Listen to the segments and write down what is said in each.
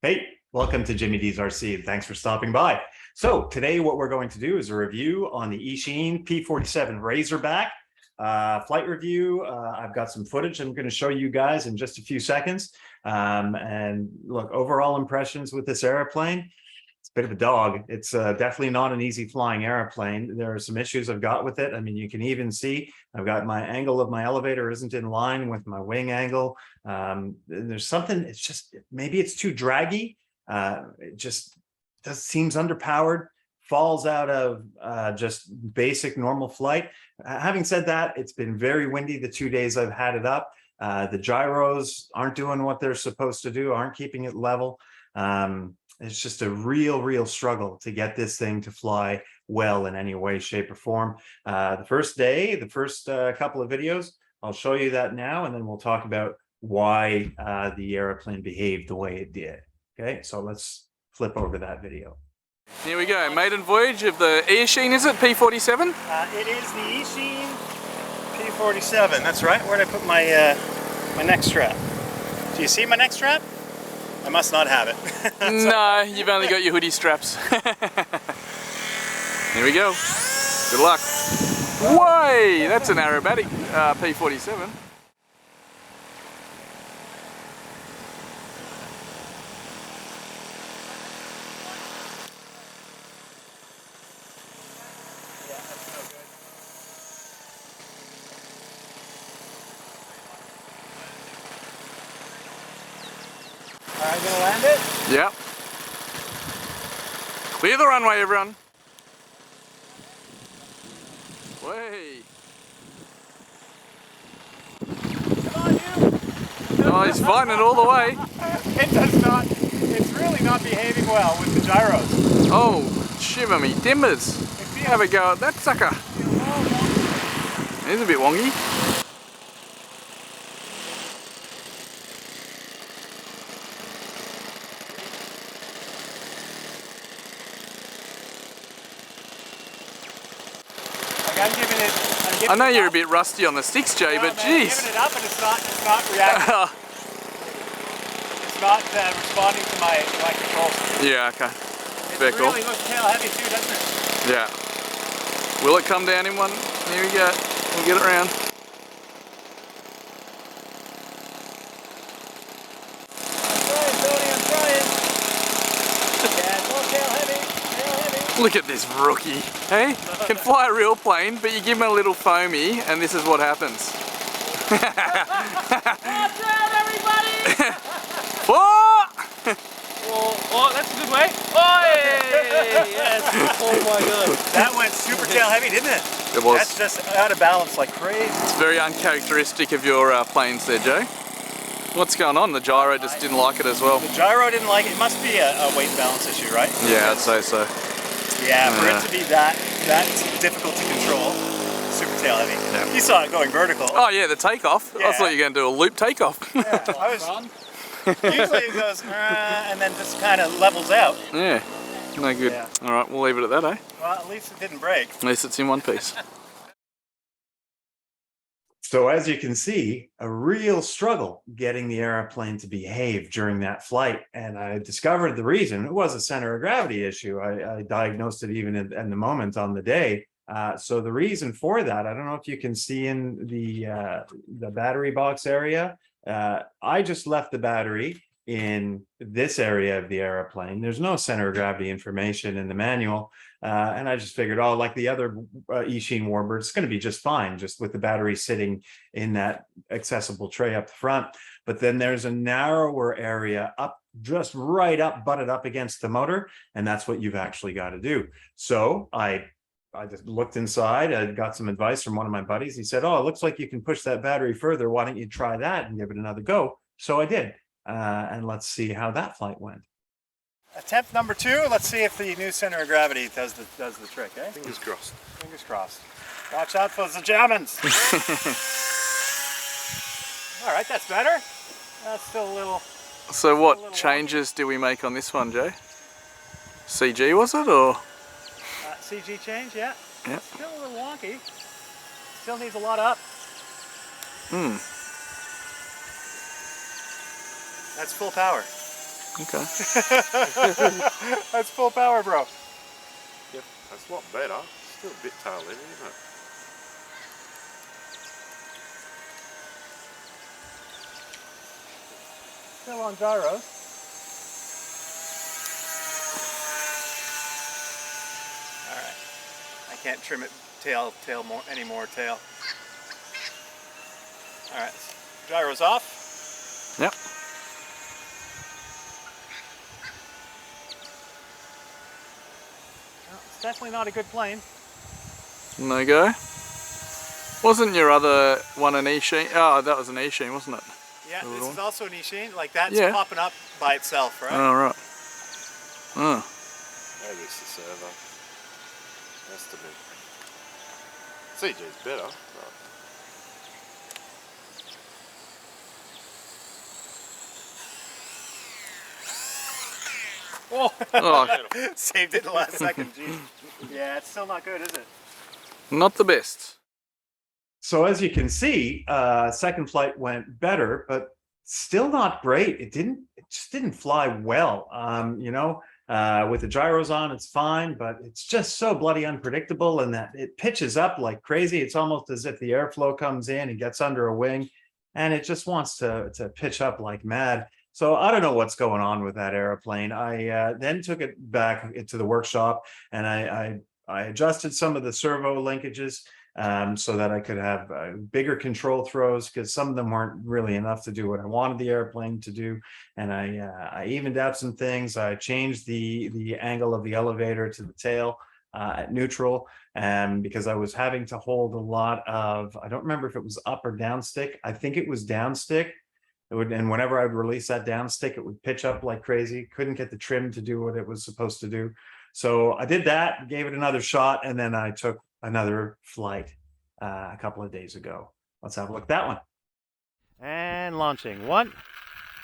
Hey, welcome to Jimmy D's RC, and thanks for stopping by. So today what we're going to do is a review on the Eachine P-47 Razorback flight review. I've got some footage I'm going to show you guys in just a few seconds. And look, overall impressions with this airplane. It's a bit of a dog. It's definitely not an easy flying airplane. There are some issues I've got with it. I mean, you can even see I've got my angle of my elevator isn't in line with my wing angle. There's something, it's just, maybe it's too draggy. It just seems underpowered, falls out of just basic normal flight. Having said that, it's been very windy the 2 days I've had it up. The gyros aren't doing what they're supposed to do, aren't keeping it level. It's just a real struggle to get this thing to fly well in any way, shape, or form. The first day, the first couple of videos, I'll show you that now, and then we'll talk about why the airplane behaved the way it did. Okay, so let's flip over that video. Here we go, maiden voyage of the Eachine, is it? P-47? It is the Eachine P-47, that's right. Where'd I put my, my neck strap? Do you see my neck strap? I must not have it. No, you've only got your hoodie straps. Here we go. Good luck. Way! That's an aerobatic P-47. Alright, gonna land it? Yep. Clear the runway, everyone. Way. Come on, you! Oh, he's fighting it all the way. It does not, it's really not behaving well with the gyros. Oh, shiver me timbers. Have a go at that sucker. He's a bit wonky. I know you're a bit rusty on the sticks, Jay, but geez. I'm giving it up and it's not reacting. It's not responding to my controls. Yeah, okay. It Very really cool. looks tail heavy too, doesn't it? Yeah. Will it come down in one? Here we go. We'll get it round. I'm trying. Yeah, it's all tail heavy. Look at this rookie, hey? Can fly a real plane, but you give him a little foamy, and this is what happens. Watch out, everybody! Oh! Oh, that's a good way. Oh, yes. Oh my god. That went super tail heavy, didn't it? It was. That's just out of balance like crazy. It's very uncharacteristic of your planes there, Joe. What's going on? The gyro just didn't like it as well. The gyro didn't like it. It must be a weight and balance issue, right? Yeah, I'd say so. Yeah, for it to be that difficult to control, super tail heavy. Yeah. You saw it going vertical. Oh yeah, the takeoff. Yeah. I thought you were going to do a loop takeoff. Yeah, usually it goes and then just kind of levels out. Yeah, no good. Yeah. All right, we'll leave it at that, eh? Well, at least it didn't break. At least it's in one piece. So as you can see, a real struggle getting the airplane to behave during that flight. And I discovered the reason. It was a center of gravity issue. I diagnosed it even in the moment on the day. So the reason for that, I don't know if you can see in the battery box area. I just left the battery in this area of the airplane. There's no center of gravity information in the manual. And I just figured, oh, like the other Eachine Warbird, it's going to be just fine, just with the battery sitting in that accessible tray up the front. But then there's a narrower area up, just right up, butted up against the motor. And that's what you've actually got to do. So I just looked inside. I got some advice from one of my buddies. He said, oh, it looks like you can push that battery further. Why don't you try that and give it another go? So I did. And let's see how that flight went. Attempt number 2. Let's see if the new center of gravity does the trick, eh? Fingers crossed. Fingers crossed. Watch out for the Germans. All right, that's better. That's still a little. So what changes do we make on this one, Joe? CG was it, or? CG change, yeah. Yeah. Still a little wonky. Still needs a lot up. Hmm. That's full power. Okay. That's full power, bro. Yep, that's a lot better. Still a bit tail heavy, isn't it? Still on gyros. All right. I can't trim it any more tail. All right. Gyros off. Yep. Well, it's definitely not a good plane. No go. Wasn't your other one an Eachine? Oh, that was an Eachine, wasn't it? Yeah, The this little is one? also an Eachine. Like that's Yeah. popping up by itself, right? Oh, right. Oh. Maybe it's the servo. Has to be. CG's better, but Whoa! Oh, Saved it in the last second. Jeez. Yeah, it's still not good, is it? not the best. So as you can see, second flight went better, but still not great. It just didn't fly well. With the gyros on, it's fine, but it's just so bloody unpredictable, and that it pitches up like crazy. It's almost as if the airflow comes in and gets under a wing, and it just wants to pitch up like mad. So I don't know what's going on with that airplane. I then took it back into the workshop, and I adjusted some of the servo linkages so that I could have bigger control throws, because some of them weren't really enough to do what I wanted the airplane to do. And I evened out some things. I changed the angle of the elevator to the tail at neutral, because I was having to hold a lot of, I don't remember if it was up or down stick. I think it was down stick. And whenever I'd release that down stick, it would pitch up like crazy. Couldn't get the trim to do what it was supposed to do. So I did that, gave it another shot, and then I took another flight a couple of days ago. Let's have a look at that one. And launching. 1,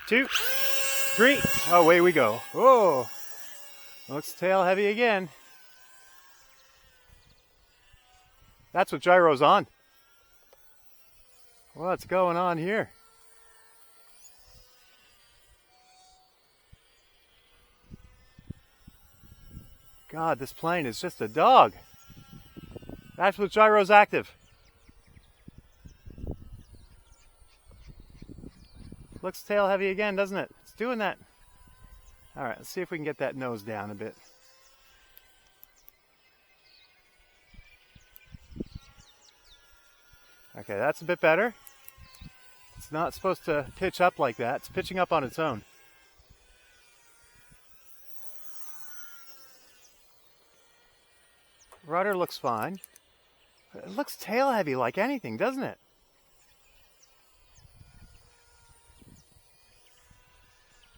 2, 3. Oh, away we go. Oh, looks tail heavy again. That's what gyro's on. What's going on here? God, this plane is just a dog. That's with gyros active. Looks tail heavy again, doesn't it? It's doing that. All right, let's see if we can get that nose down a bit. Okay, that's a bit better. It's not supposed to pitch up like that. It's pitching up on its own. Rudder looks fine. It looks tail heavy like anything, doesn't it?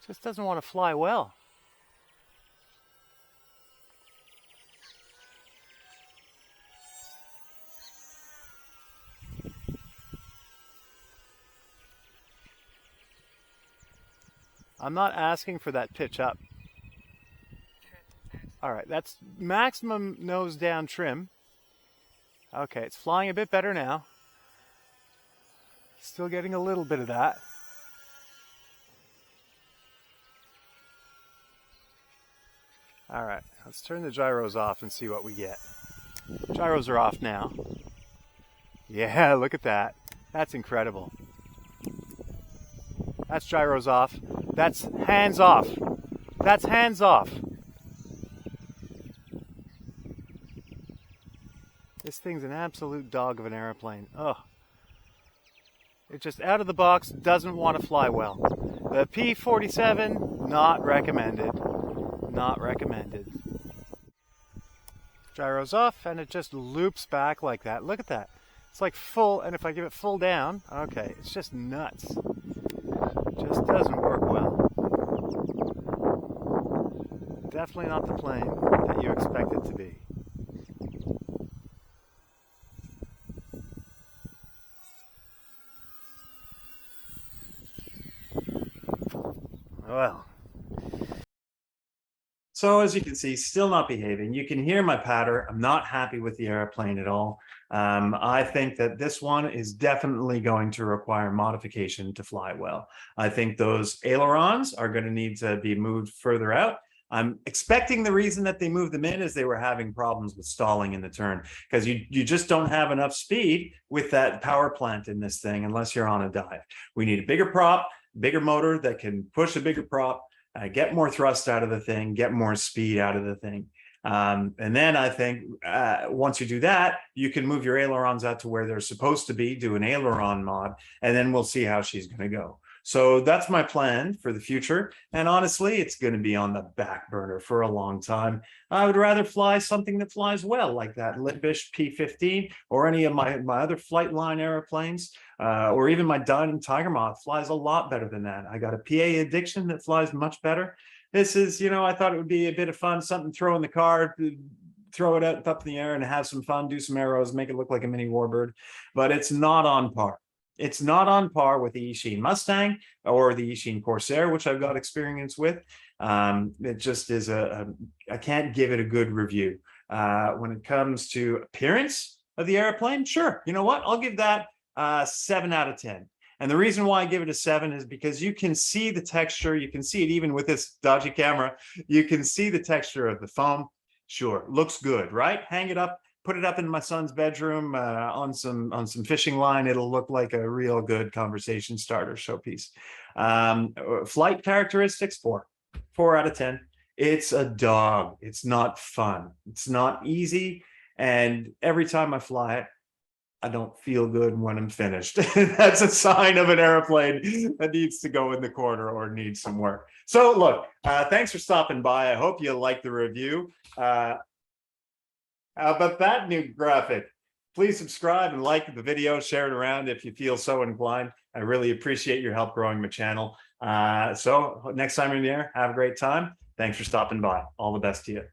Just doesn't want to fly well. I'm not asking for that pitch up. All right, that's maximum nose down trim. Okay, it's flying a bit better now. Still getting a little bit of that. All right, let's turn the gyros off and see what we get. Gyros are off now. Yeah, look at that. That's incredible. That's gyros off. That's hands off. That's hands off. This thing's an absolute dog of an airplane. Ugh. It just out of the box doesn't want to fly well. The P-47, not recommended. Not recommended. Gyros off, and it just loops back like that. Look at that. It's like full, and if I give it full down, okay, it's just nuts. Just doesn't work well. Definitely not the plane that you expect it to be. Well. So as you can see, still not behaving. You can hear my patter. I'm not happy with the airplane at all. I think that this one is definitely going to require modification to fly well. I think those ailerons are going to need to be moved further out. I'm expecting the reason that they moved them in is they were having problems with stalling in the turn, because you just don't have enough speed with that power plant in this thing unless you're on a dive. We need a bigger prop, bigger motor that can push a bigger prop, get more thrust out of the thing, get more speed out of the thing. And then I think once you do that, you can move your ailerons out to where they're supposed to be, do an aileron mod, and then we'll see how she's going to go. So that's my plan for the future. And honestly, it's going to be on the back burner for a long time. I would rather fly something that flies well, like that Limbish P-15 or any of my other flight line airplanes, or even my Diamond Tiger Moth flies a lot better than that. I got a PA Addiction that flies much better. This is, I thought it would be a bit of fun, something throw in the car, throw it up in the air and have some fun, do some arrows, make it look like a mini warbird, but it's not on par. It's not on par with the Eachine Mustang or the Eachine Corsair, which I've got experience with. It just is I can't give it a good review. When it comes to appearance of the airplane, sure, you know what? I'll give that 7 out of 10. And the reason why I give it a 7 is because you can see the texture. You can see it even with this dodgy camera. You can see the texture of the foam. Sure, looks good, right? Hang it up. Put it up in my son's bedroom on some fishing line. It'll look like a real good conversation starter showpiece. Flight characteristics, 4 out of 10. It's a dog. It's not fun. It's not easy. And every time I fly it, I don't feel good when I'm finished. That's a sign of an airplane that needs to go in the corner or needs some work. So look, thanks for stopping by. I hope you like the review. How about that new graphic? Please subscribe and like the video, share it around if you feel so inclined. I really appreciate your help growing my channel. So next time you're in the air, have a great time. Thanks for stopping by. All the best to you.